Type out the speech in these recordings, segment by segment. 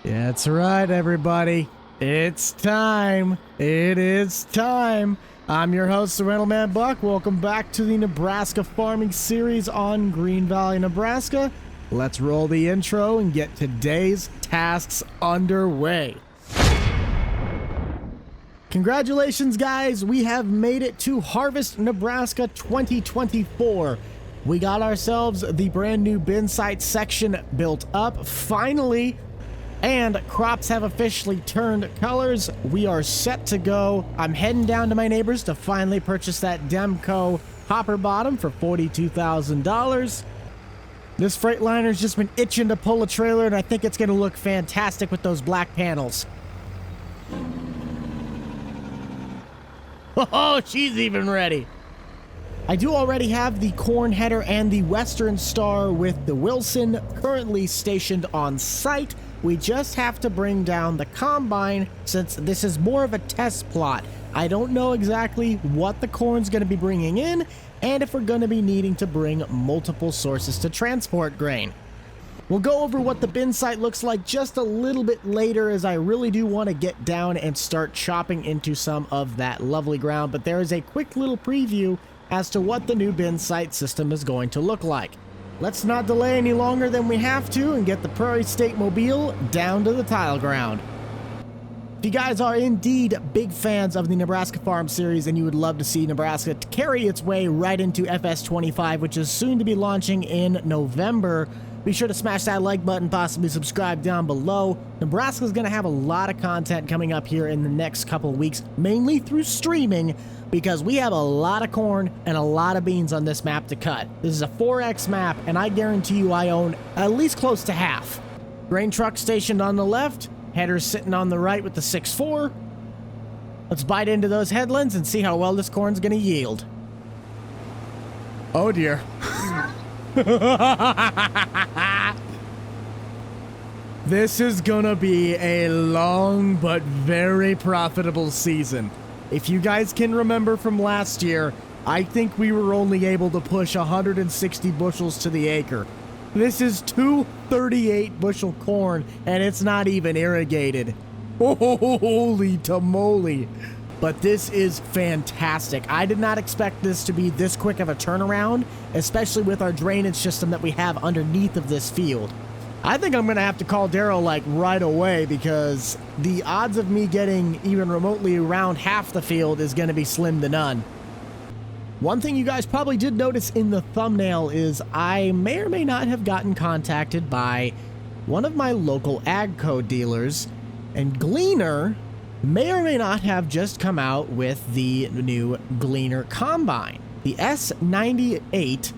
That's right, everybody. It's time. It is time. I'm your host, the Rental Man Buck. Welcome back to the Nebraska farming series on Green Valley, Nebraska. Let's roll the intro and get today's tasks underway. Congratulations, guys. We have made it to Harvest Nebraska 2024. We got ourselves the brand new bin site section built up, finally. And crops have officially turned colors. We are set to go. I'm heading down to my neighbors to finally purchase that Demco hopper bottom for $42,000. This Freightliner's just been itching to pull a trailer, and I think it's going to look fantastic with those black panels. Oh, she's even ready. I do already have the corn header and the Western Star with the Wilson currently stationed on site. We just have to bring down the combine since this is more of a test plot. I don't know exactly what the corn's going to be bringing in and if we're going to be needing to bring multiple sources to transport grain. We'll go over what the bin site looks like just a little bit later, as I really do want to get down and start chopping into some of that lovely ground, but there is a quick little preview as to what the new bin site system is going to look like. Let's not delay any longer than we have to and get the Prairie State Mobile down to the tile ground. If you guys are indeed big fans of the Nebraska Farm series and you would love to see Nebraska carry its way right into FS25, which is soon to be launching in November, be sure to smash that like button, possibly subscribe down below. Nebraska is going to have a lot of content coming up here in the next couple of weeks, mainly through streaming, because we have a lot of corn and a lot of beans on this map to cut. This is a 4X map, and I guarantee you I own at least close to half. Grain truck stationed on the left, headers sitting on the right with the 6.4. Let's bite into those headlands and see how well this corn's going to yield. Oh dear. This is gonna be a long but very profitable season. If you guys can remember from last year, I think we were only able to push 160 bushels to the acre. This is 238 bushel corn, and it's not even irrigated. Holy tamale. But this is fantastic. I did not expect this to be this quick of a turnaround, especially with our drainage system that we have underneath of this field. I think I'm going to have to call Daryl like right away, because the odds of me getting even remotely around half the field is going to be slim to none. One thing you guys probably did notice in the thumbnail is I may or may not have gotten contacted by one of my local AGCO dealers, and Gleaner may or may not have just come out with the new Gleaner combine. The S98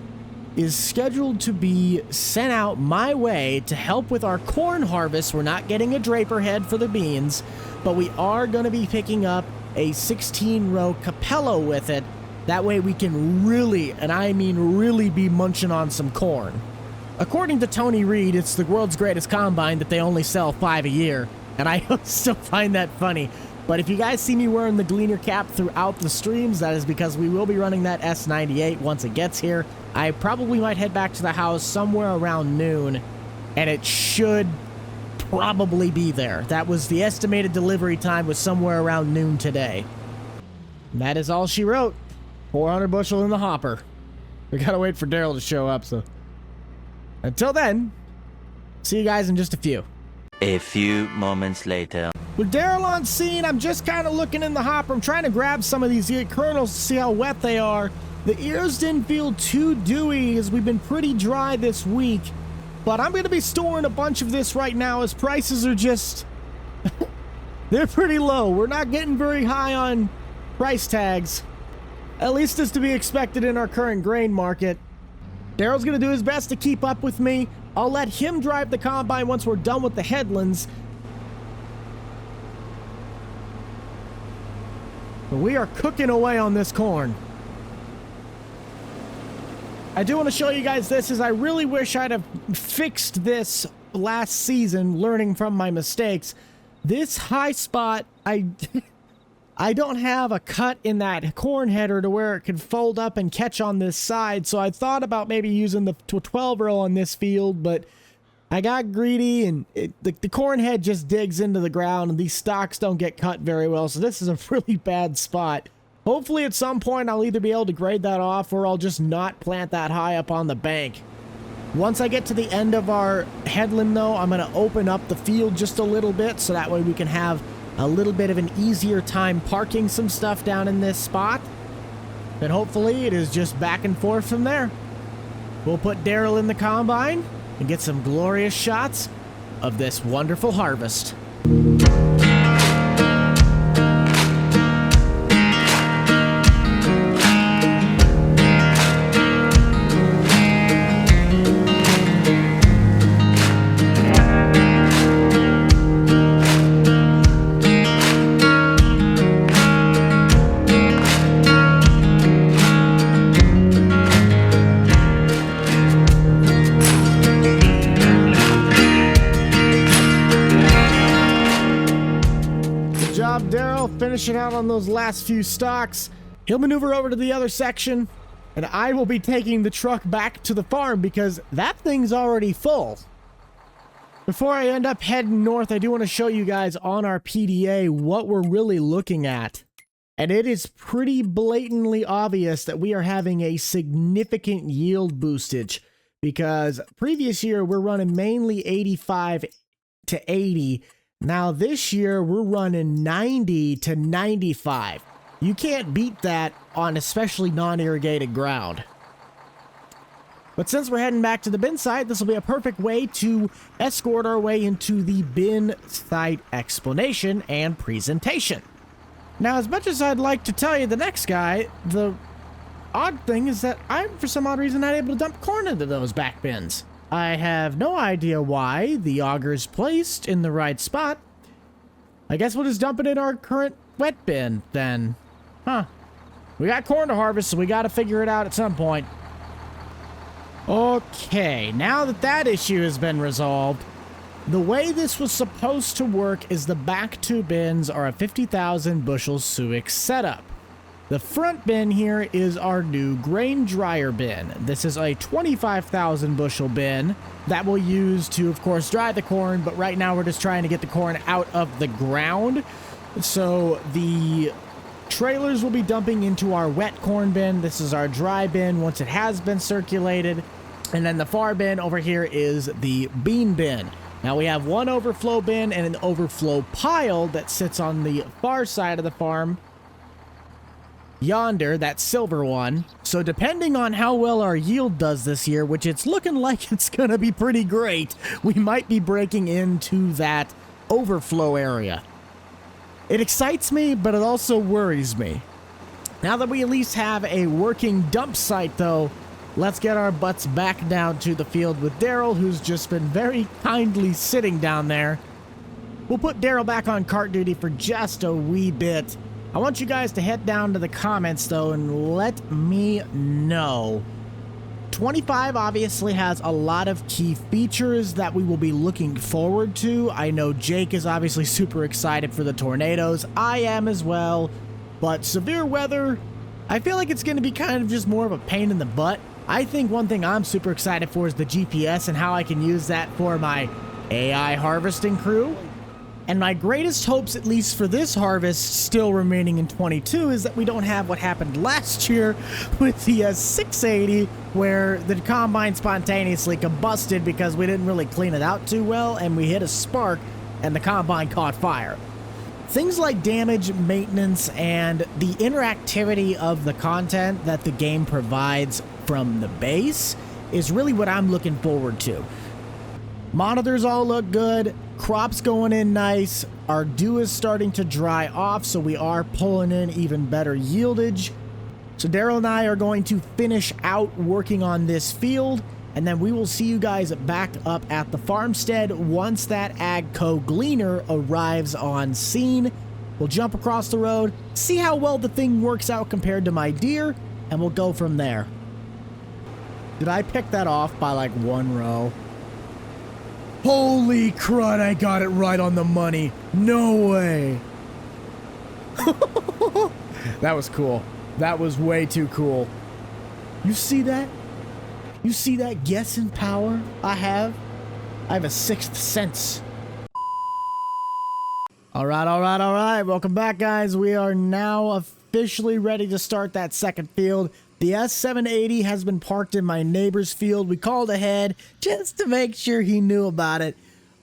is scheduled to be sent out my way to help with our corn harvest. We're not getting a draper head for the beans, but we are going to be picking up a 16-row Capello with it. That way we can really, and I mean really, be munching on some corn. According to Tony Reed, it's the world's greatest combine that they only sell 5 a year. And I still find that funny. But if you guys see me wearing the Gleaner cap throughout the streams, that is because we will be running that S98 once it gets here. I probably might head back to the house somewhere around noon, and it should probably be there. That was the estimated delivery time, was somewhere around noon today. And that is all she wrote. 400 bushel in the hopper. We gotta wait for Daryl to show up, so until then, see you guys in just a few. A few moments later. With Daryl on scene, I'm just kind of looking in the hopper. I'm trying to grab some of these kernels to see how wet they are. The ears didn't feel too dewy as we've been pretty dry this week. But I'm going to be storing a bunch of this right now as prices are just... they're pretty low. We're not getting very high on price tags. At least as to be expected in our current grain market. Daryl's going to do his best to keep up with me. I'll let him drive the combine once we're done with the headlands. But we are cooking away on this corn. I do want to show you guys this, as I really wish I'd have fixed this last season, learning from my mistakes. This high spot, I don't have a cut in that corn header to where it could fold up and catch on this side, so I thought about maybe using the 12 row on this field, but I got greedy, and the corn head just digs into the ground, and these stalks don't get cut very well, so this is a really bad spot. Hopefully at some point I'll either be able to grade that off, or I'll just not plant that high up on the bank. Once I get to the end of our headland, though, I'm going to open up the field just a little bit, so that way we can have a little bit of an easier time parking some stuff down in this spot. And hopefully it is just back and forth from there. We'll put Daryl in the combine and get some glorious shots of this wonderful harvest. Finishing out on those last few stalks. He'll maneuver over to the other section, and I will be taking the truck back to the farm because that thing's already full. Before I end up heading north, I do want to show you guys on our PDA what we're really looking at. And it is pretty blatantly obvious that we are having a significant yield boostage, because previous year we're running mainly 85 to 80. Now this year we're running 90 to 95. You can't beat that on especially non-irrigated ground. But since we're heading back to the bin site, this will be a perfect way to escort our way into the bin site explanation and presentation. Now, as much as I'd like to tell you the next guy, the odd thing is that I'm, for some odd reason, not able to dump corn into those back bins. I have no idea why the auger's placed in the right spot. I guess we'll just dump it in our current wet bin then. Huh. We got corn to harvest, so we got to figure it out at some point. Okay, now that that issue has been resolved, the way this was supposed to work is the back two bins are a 50,000 bushel Suic setup. The front bin here is our new grain dryer bin. This is a 25,000 bushel bin that we'll use to, of course, dry the corn, but right now we're just trying to get the corn out of the ground. So the trailers will be dumping into our wet corn bin. This is our dry bin once it has been circulated. And then the far bin over here is the bean bin. Now we have one overflow bin and an overflow pile that sits on the far side of the farm. Yonder, that silver one. So depending on how well our yield does this year, which it's looking like it's going to be pretty great, we might be breaking into that overflow area. It excites me, but it also worries me. Now that we at least have a working dump site, though, let's get our butts back down to the field with Daryl, who's just been very kindly sitting down there. We'll put Daryl back on cart duty for just a wee bit. I want you guys to head down to the comments, though, and let me know. 25 obviously has a lot of key features that we will be looking forward to. I know Jake is obviously super excited for the tornadoes. I am as well. But severe weather, I feel like it's going to be kind of just more of a pain in the butt. I think one thing I'm super excited for is the GPS and how I can use that for my AI harvesting crew. And my greatest hopes, at least for this harvest, still remaining in 22, is that we don't have what happened last year with the 680, where the combine spontaneously combusted because we didn't really clean it out too well, and we hit a spark, and the combine caught fire. Things like damage, maintenance, and the interactivity of the content that the game provides from the base is really what I'm looking forward to. Monitors all look good. Crops going in nice. Our dew is starting to dry off, so we are pulling in even better yieldage. So Daryl and I are going to finish out working on this field, and then we will see you guys back up at the farmstead once that AGCO Gleaner arrives on scene. We'll jump across the road, see how well the thing works out compared to my deer, and we'll go from there. Did I pick that off by like one row? Holy crud, I got it right on the money. No way. That was cool. That was way too cool. You see that? You see that guessing power I have? I have a sixth sense. All right. Welcome back, guys. We are now officially ready to start that second field. The S780 has been parked in my neighbor's field. We called ahead just to make sure he knew about it.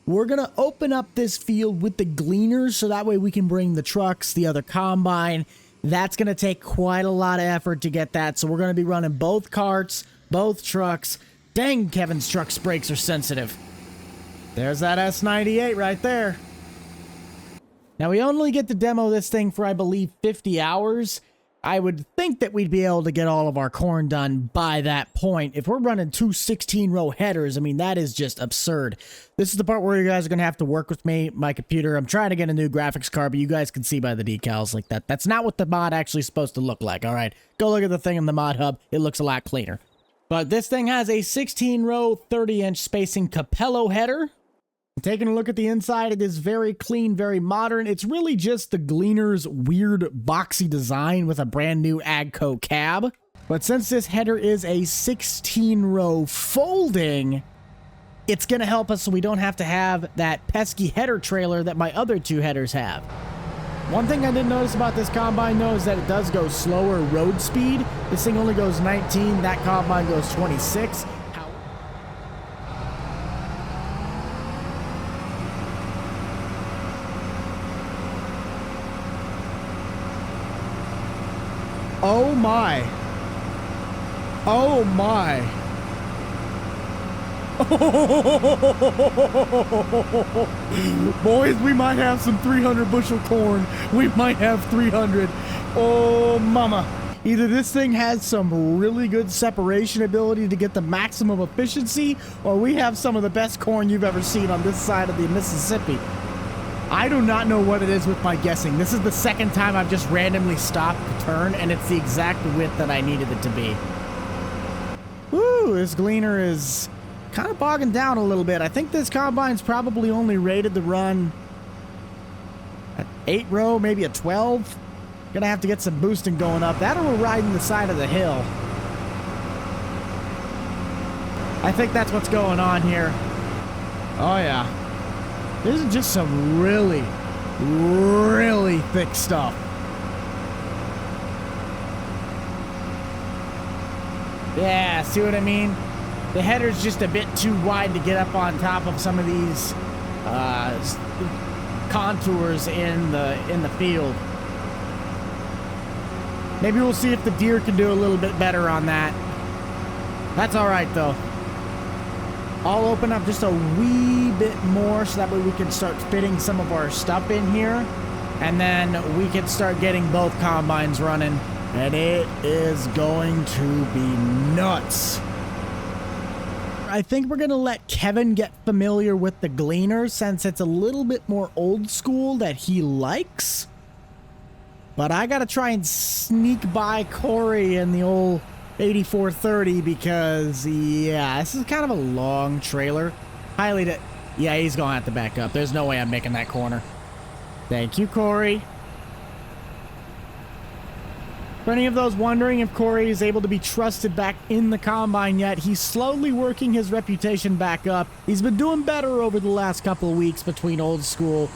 We're going to open up this field with the Gleaner so that way we can bring the trucks, the other combine. That's going to take quite a lot of effort to get that. So we're going to be running both carts, both trucks. Dang, Kevin's truck's brakes are sensitive. There's that S98 right there. Now, we only get to demo this thing for, I believe, 50 hours. I would think that we'd be able to get all of our corn done by that point. If we're running two 16-row headers, I mean, that is just absurd. This is the part where you guys are going to have to work with me, my computer. I'm trying to get a new graphics card, but you guys can see by the decals like that. That's not what the mod actually is supposed to look like, all right? Go look at the thing in the mod hub. It looks a lot cleaner. But this thing has a 16-row, 30-inch spacing Capello header. Taking a look at the inside, it is very clean, very modern. It's really just the Gleaner's weird boxy design with a brand new AGCO cab. But since this header is a 16-row folding, it's going to help us so we don't have to have that pesky header trailer that my other two headers have. One thing I didn't notice about this combine, though, is that it does go slower road speed. This thing only goes 19, that combine goes 26. Oh my. Oh my. Boys, we might have some 300 bushel corn. We might have 300. Oh mama. Either this thing has some really good separation ability to get the maximum efficiency, or we have some of the best corn you've ever seen on this side of the Mississippi. I do not know what it is with my guessing. This is the second time I've just randomly stopped to turn, and it's the exact width that I needed it to be. Woo, this Gleaner is kind of bogging down a little bit. I think this combine's probably only rated to run at 8 row, maybe a 12. Gonna have to get some boosting going up. That or we're riding the side of the hill. I think that's what's going on here. Oh yeah. This is just some really, really thick stuff. Yeah, see what I mean? The header's just a bit too wide to get up on top of some of these contours in the field. Maybe we'll see if the deer can do a little bit better on that. That's all right, though. I'll open up just a wee bit more so that way we can start fitting some of our stuff in here. And then we can start getting both combines running. And it is going to be nuts. I think we're going to let Kevin get familiar with the Gleaner since it's a little bit more old school that he likes. But I got to try and sneak by Corey in the old 8430 because, yeah, this is kind of a long trailer. Yeah, he's going to have to back up. There's no way I'm making that corner. Thank you, Corey. For any of those wondering if Corey is able to be trusted back in the combine yet, he's slowly working his reputation back up. He's been doing better over the last couple of weeks between Old School,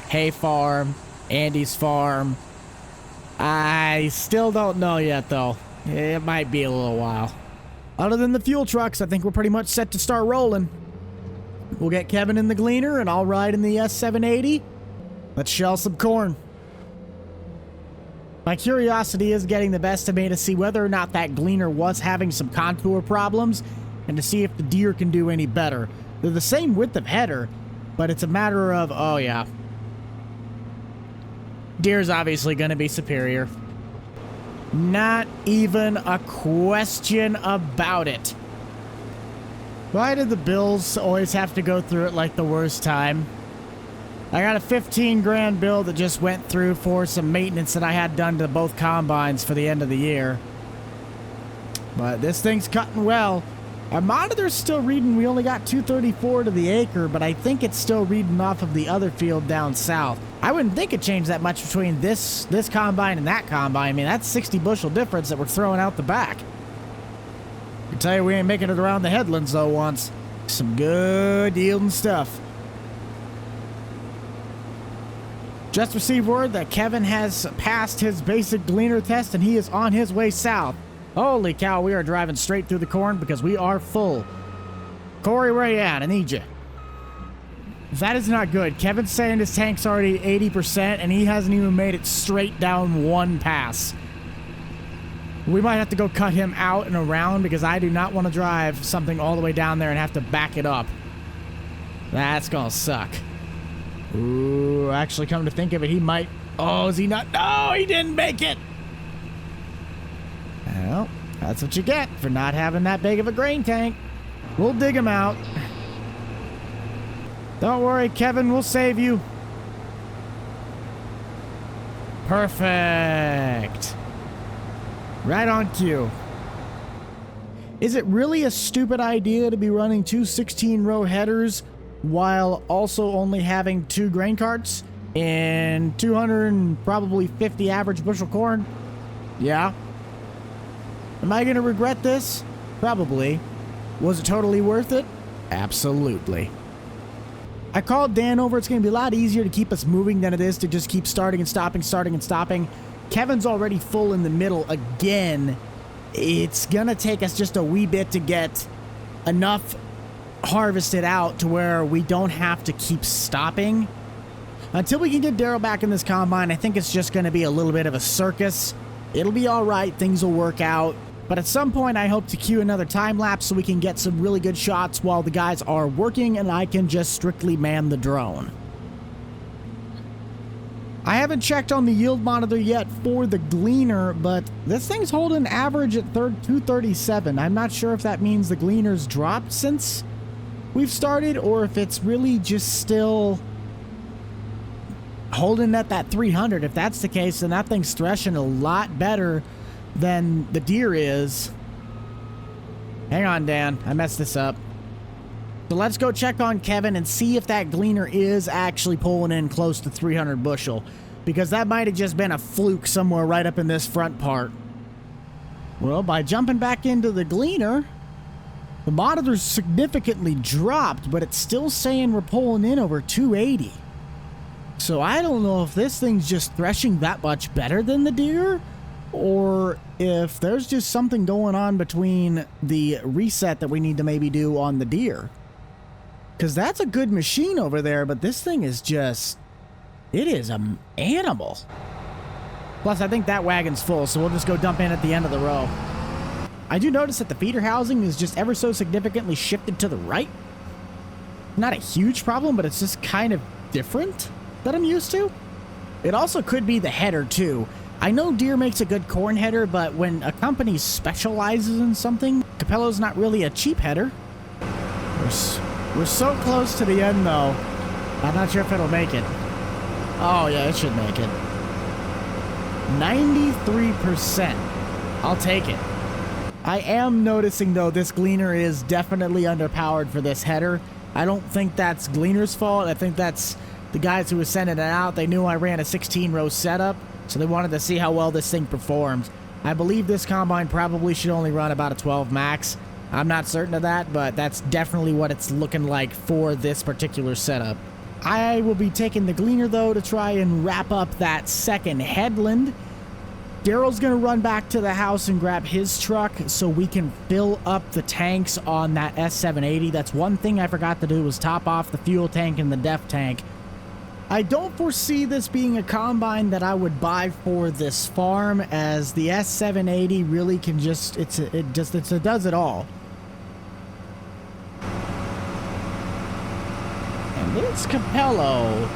Hay Farm, Andy's Farm. I still don't know yet, though. It might be a little while. Other than the fuel trucks, I think we're pretty much set to start rolling. We'll get Kevin in the Gleaner, and I'll ride in the S780. Let's shell some corn. My curiosity is getting the best of me to see whether or not that Gleaner was having some contour problems, and to see if the deer can do any better. They're the same width of header, but it's a matter of, oh yeah. Deer's obviously going to be superior. Not even a question about it. Why did the Bills always have to go through it like the worst time? I got a 15 grand bill that just went through for some maintenance that I had done to both combines for the end of the year. But this thing's cutting well. Our monitor's still reading we only got 234 to the acre, but I think it's still reading off of the other field down south. I wouldn't think it changed that much between this combine and that combine. I mean, that's 60 bushel difference that we're throwing out the back. I can tell you we ain't making it around the headlands, though, once. Some good yielding stuff. Just received word that Kevin has passed his basic Gleaner test and he is on his way south. Holy cow, we are driving straight through the corn because we are full. Corey, where you at? I need you. That is not good. Kevin's saying his tank's already 80% and he hasn't even made it straight down one pass. We might have to go cut him out and around because I do not want to drive something all the way down there and have to back it up. That's gonna suck. Ooh, actually, come to think of it, he might... Oh, is he not? No, he didn't make it! Well, that's what you get for not having that big of a grain tank. We'll dig him out. Don't worry, Kevin, we'll save you. Perfect. Right on cue. Is it really a stupid idea to be running two 16-row headers while also only having 2 grain carts and 250 average bushel corn? Yeah. Am I going to regret this? Probably. Was it totally worth it? Absolutely. I called Dan over. It's going to be a lot easier to keep us moving than it is to just keep starting and stopping, starting and stopping. Kevin's already full in the middle again. It's going to take us just a wee bit to get enough harvested out to where we don't have to keep stopping. Until we can get Daryl back in this combine, I think it's just going to be a little bit of a circus. It'll be all right. Things will work out. But at some point, I hope to cue another time lapse so we can get some really good shots while the guys are working and I can just strictly man the drone. I haven't checked on the yield monitor yet for the Gleaner, but this thing's holding average at 237. I'm not sure if that means the Gleaner's dropped since we've started or if it's really just still holding at that 300. If that's the case, then that thing's threshing a lot better than the deer is. Hang on, Dan. I messed this up. So let's go check on Kevin and see if that Gleaner is actually pulling in close to 300 bushel. Because that might have just been a fluke somewhere right up in this front part. Well, by jumping back into the Gleaner, the monitor's significantly dropped, but it's still saying we're pulling in over 280. So I don't know if this thing's just threshing that much better than the deer, or if there's just something going on between the reset that we need to maybe do on the deer. Because that's a good machine over there, but this thing is just... It is an animal. Plus, I think that wagon's full, so we'll just go dump in at the end of the row. I do notice that the feeder housing is just ever so significantly shifted to the right. Not a huge problem, but it's just kind of different that I'm used to. It also could be the header, too. I know Deere makes a good corn header, but when a company specializes in something, Capello's not really a cheap header. We're so close to the end, though. I'm not sure if it'll make it. Oh, yeah, it should make it. 93%. I'll take it. I am noticing, though, this Gleaner is definitely underpowered for this header. I don't think that's Gleaner's fault. I think that's the guys who were sending it out. They knew I ran a 16-row setup, so they wanted to see how well this thing performed. I believe this combine probably should only run about a 12 max. I'm not certain of that, but that's definitely what it's looking like for this particular setup. I will be taking the Gleaner, though, to try and wrap up that second headland. Daryl's going to run back to the house and grab his truck so we can fill up the tanks on that S780. That's one thing I forgot to do was top off the fuel tank and the def tank. I don't foresee this being a combine that I would buy for this farm, as the S780 really can just, it does it all. And this Capello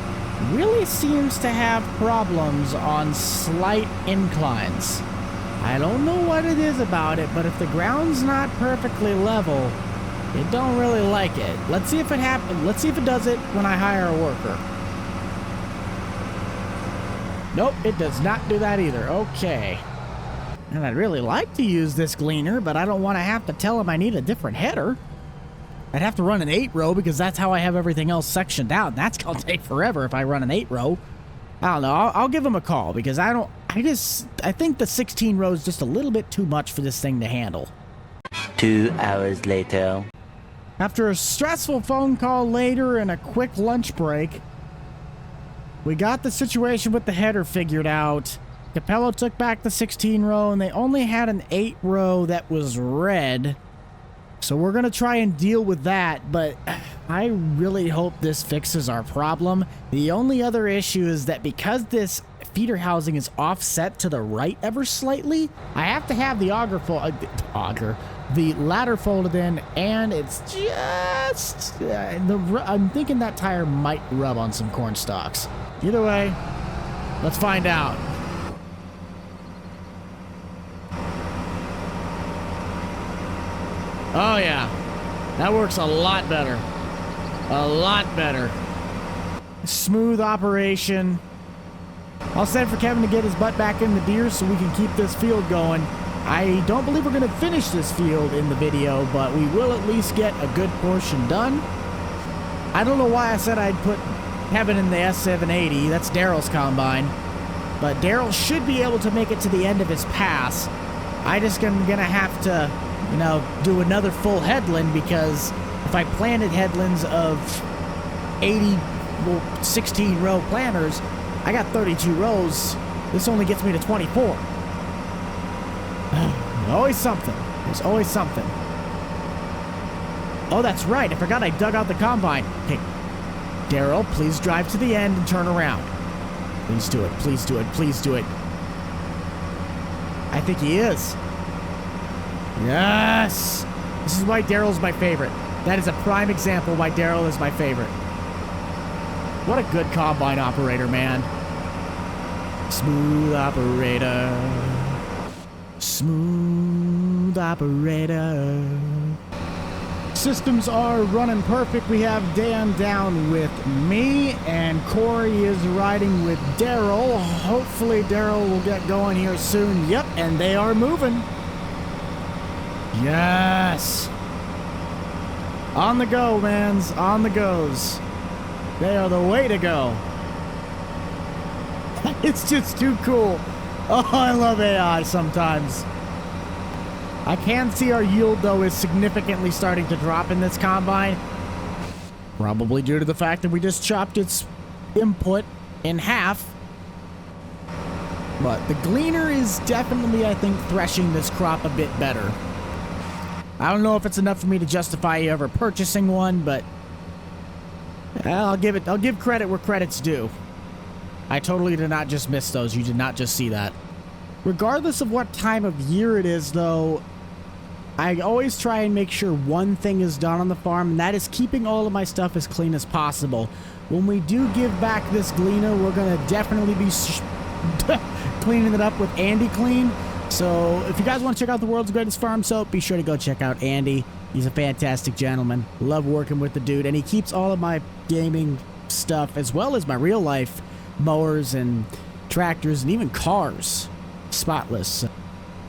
really seems to have problems on slight inclines. I don't know what it is about it, but if the ground's not perfectly level, it don't really like it. Let's see if it happens. Let's see if it does it when I hire a worker. Nope, it does not do that either. Okay. And I'd really like to use this Gleaner, but I don't want to have to tell him I need a different header. I'd have to run an 8-row because that's how I have everything else sectioned out. And that's going to take forever if I run an 8-row. I don't know. I'll give him a call because I think the 16 row is just a little bit too much for this thing to handle. 2 hours later. After a stressful phone call later and a quick lunch break, we got the situation with the header figured out. Capello took back the 16 row and they only had an 8 row that was red. So we're going to try and deal with that, but I really hope this fixes our problem. The only other issue is that because this feeder housing is offset to the right ever slightly, I have to have the the ladder folded in, and it's just I'm thinking that tire might rub on some corn stalks. Either way, let's find out. Oh yeah, that works a lot better. A lot better. Smooth operation. I'll send for Kevin to get his butt back in the deer so we can keep this field going. I don't believe we're going to finish this field in the video, but we will at least get a good portion done. I don't know why I said I'd put Kevin in the S780. That's Daryl's combine. But Daryl should be able to make it to the end of his pass. I just am going to have to, you know, do another full headland, because if I planted headlands of 16 row planters, I got 32 rows. This only gets me to 24. Always something. There's always something. Oh, that's right. I forgot I dug out the combine. Hey, Daryl, please drive to the end and turn around. Please do it. Please do it. Please do it. I think he is. Yes! This is why Daryl's my favorite. That is a prime example why Daryl is my favorite. What a good combine operator, man. Smooth operator. Smooth operator. Systems are running perfect. We have Dan down with me, and Corey is riding with Daryl. Hopefully Daryl will get going here soon. Yep, and they are moving. Yes. On the go, mans. On the goes. They are the way to go. It's just too cool. Oh, I love AI sometimes. I can see our yield, though, is significantly starting to drop in this combine. Probably due to the fact that we just chopped its input in half. But the Gleaner is definitely, I think, threshing this crop a bit better. I don't know if it's enough for me to justify ever purchasing one, but I'll give credit where credit's due. I totally did not just miss those. You did not just see that. Regardless of what time of year it is, though, I always try and make sure one thing is done on the farm, and that is keeping all of my stuff as clean as possible. When we do give back this Gleaner, we're going to definitely be cleaning it up with Andy Clean. So if you guys want to check out the world's greatest farm soap, be sure to go check out Andy. He's a fantastic gentleman. Love working with the dude, and he keeps all of my gaming stuff as well as my real life mowers and tractors and even cars spotless.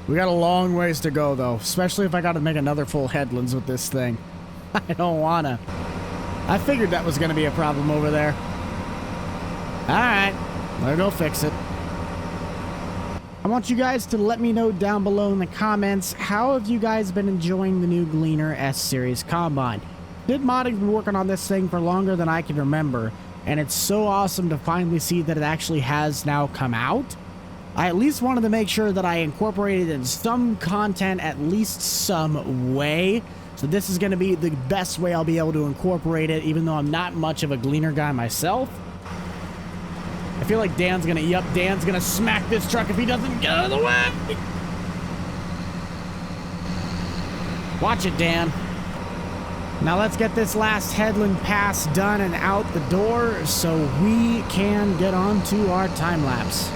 We got a long ways to go, though, especially if I got to make another full headlands with this thing. I don't wanna. I figured that was going to be a problem over there. Alright, let her go fix it. I want you guys to let me know down below in the comments, how have you guys been enjoying the new Gleaner S-Series Combine? Siid Modding's been working on this thing for longer than I can remember, and it's so awesome to finally see that it actually has now come out. I at least wanted to make sure that I incorporated in some content at least some way. So this is going to be the best way I'll be able to incorporate it, even though I'm not much of a Gleaner guy myself. I feel like Dan's going to smack this truck if he doesn't get out of the way. Watch it, Dan. Now let's get this last headland pass done and out the door so we can get on to our time lapse.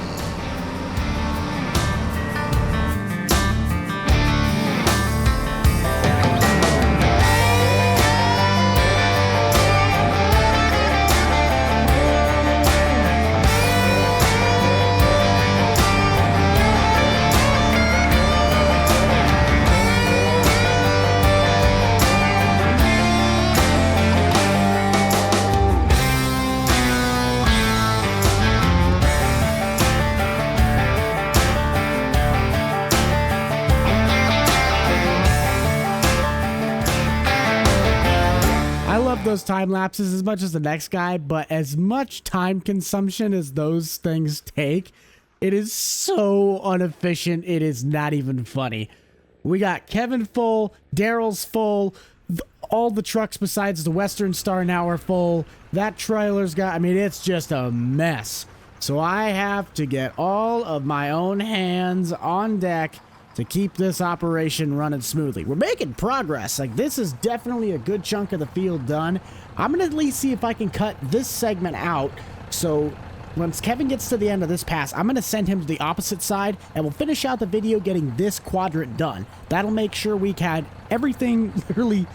those time lapses as much as the next guy, but as much time consumption as those things take, it is so inefficient, it is not even funny. We got Kevin full, Daryl's full, all the trucks besides the Western Star now are full. That trailer's got, I mean, it's just a mess. So I have to get all of my own hands on deck to keep this operation running smoothly. We're making progress. Like, this is definitely a good chunk of the field done. I'm gonna at least see if I can cut this segment out. So once Kevin gets to the end of this pass, I'm gonna send him to the opposite side and we'll finish out the video getting this quadrant done. That'll make sure we had everything literally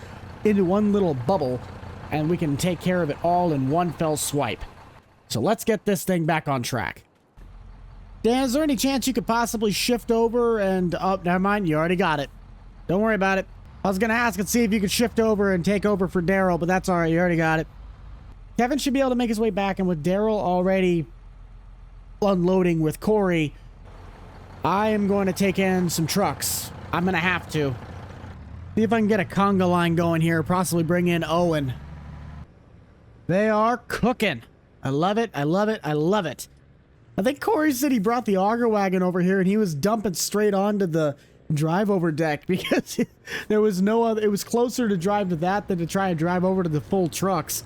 into one little bubble and we can take care of it all in one fell swipe. So let's get this thing back on track. Dan, is there any chance you could possibly shift over and... Oh, never mind. You already got it. Don't worry about it. I was going to ask and see if you could shift over and take over for Daryl, but that's all right. You already got it. Kevin should be able to make his way back, and with Daryl already unloading with Corey, I am going to take in some trucks. I'm going to have to. See if I can get a conga line going here. Possibly bring in Owen. They are cooking. I love it. I love it. I love it. I think Corey said he brought the auger wagon over here and he was dumping straight onto the drive over deck because there was no other. It was closer to drive to that than to try and drive over to the full trucks.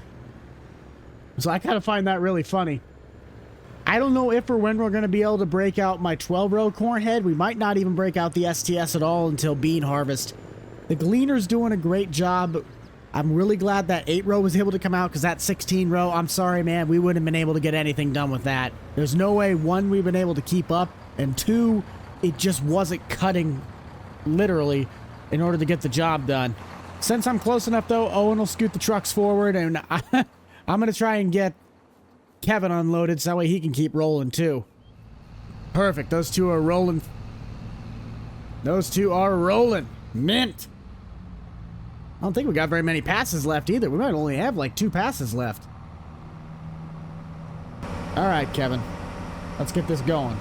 So I kind of find that really funny. I don't know if or when we're going to be able to break out my 12-row corn head. We might not even break out the STS at all until bean harvest. The Gleaner's doing a great job. I'm really glad that 8-row was able to come out because that 16-row, I'm sorry, man, we wouldn't have been able to get anything done with that. There's no way, one, we've been able to keep up, and two, it just wasn't cutting, literally, in order to get the job done. Since I'm close enough, though, Owen will scoot the trucks forward, and I'm going to try and get Kevin unloaded so that way he can keep rolling, too. Perfect. Those two are rolling. Those two are rolling. Mint. I don't think we got very many passes left either. We might only have like 2 passes left. All right, Kevin. Let's get this going.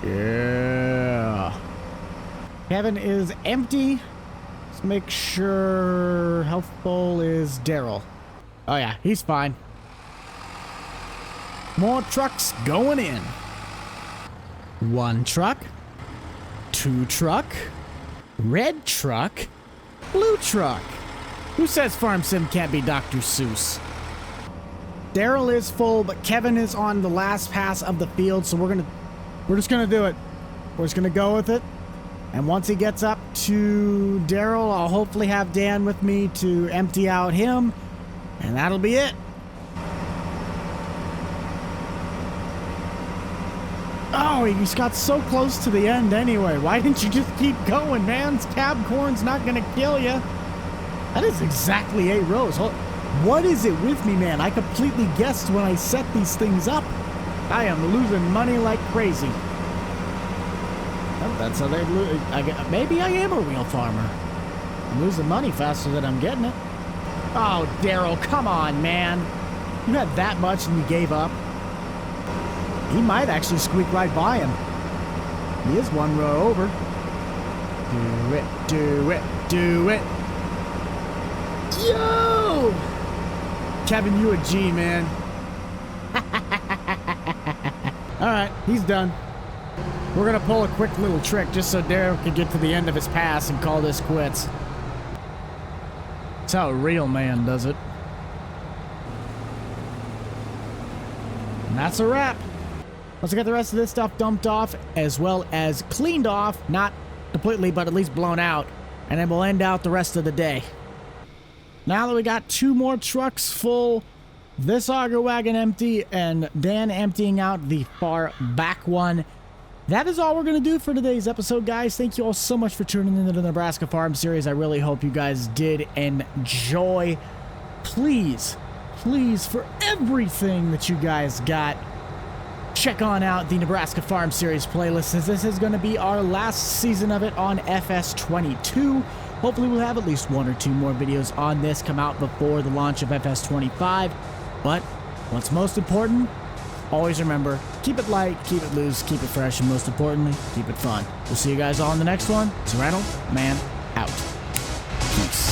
Yeah. Kevin is empty. Let's make sure health bowl is Daryl. Oh yeah, he's fine. More trucks going in. 1 truck. 2 truck, red truck, blue truck. Who says Farm Sim can't be Dr. Seuss? Daryl is full, but Kevin is on the last pass of the field, so we're just gonna do it. We're just gonna go with it. And once he gets up to Daryl, I'll hopefully have Dan with me to empty out him, and that'll be it. Oh, he just got so close to the end anyway. Why didn't you just keep going, man? Cab corn's not gonna kill you. That is exactly 8 rows. What is it with me, man? I completely guessed when I set these things up. I am losing money like crazy. Well, that's how they lose. Maybe I am a real farmer. I'm losing money faster than I'm getting it. Oh, Daryl, come on, man. You had that much and you gave up. He might actually squeak right by him. He is 1 row over. Do it, do it, do it. Yo! Kevin, you a G, man. Alright, he's done. We're gonna pull a quick little trick just so Daryl can get to the end of his pass and call this quits. That's how a real man does it. And that's a wrap. Let's get the rest of this stuff dumped off as well as cleaned off, not completely, but at least blown out, and then we'll end out the rest of the day. Now that we got 2 more trucks full, this auger wagon empty, and Dan emptying out the far back one, that is all we're going to do for today's episode, guys. Thank you all so much for tuning into the Nebraska Farm Series. I really hope you guys did enjoy. Please, please, for everything that you guys got, check on out the Nebraska Farm Series playlist, as this is going to be our last season of it on FS22. Hopefully we'll have at least 1 or 2 more videos on this come out before the launch of FS25. But what's most important, always remember, keep it light, keep it loose, keep it fresh, and most importantly, keep it fun. We'll see you guys all in the next one. Siid Man out. Peace.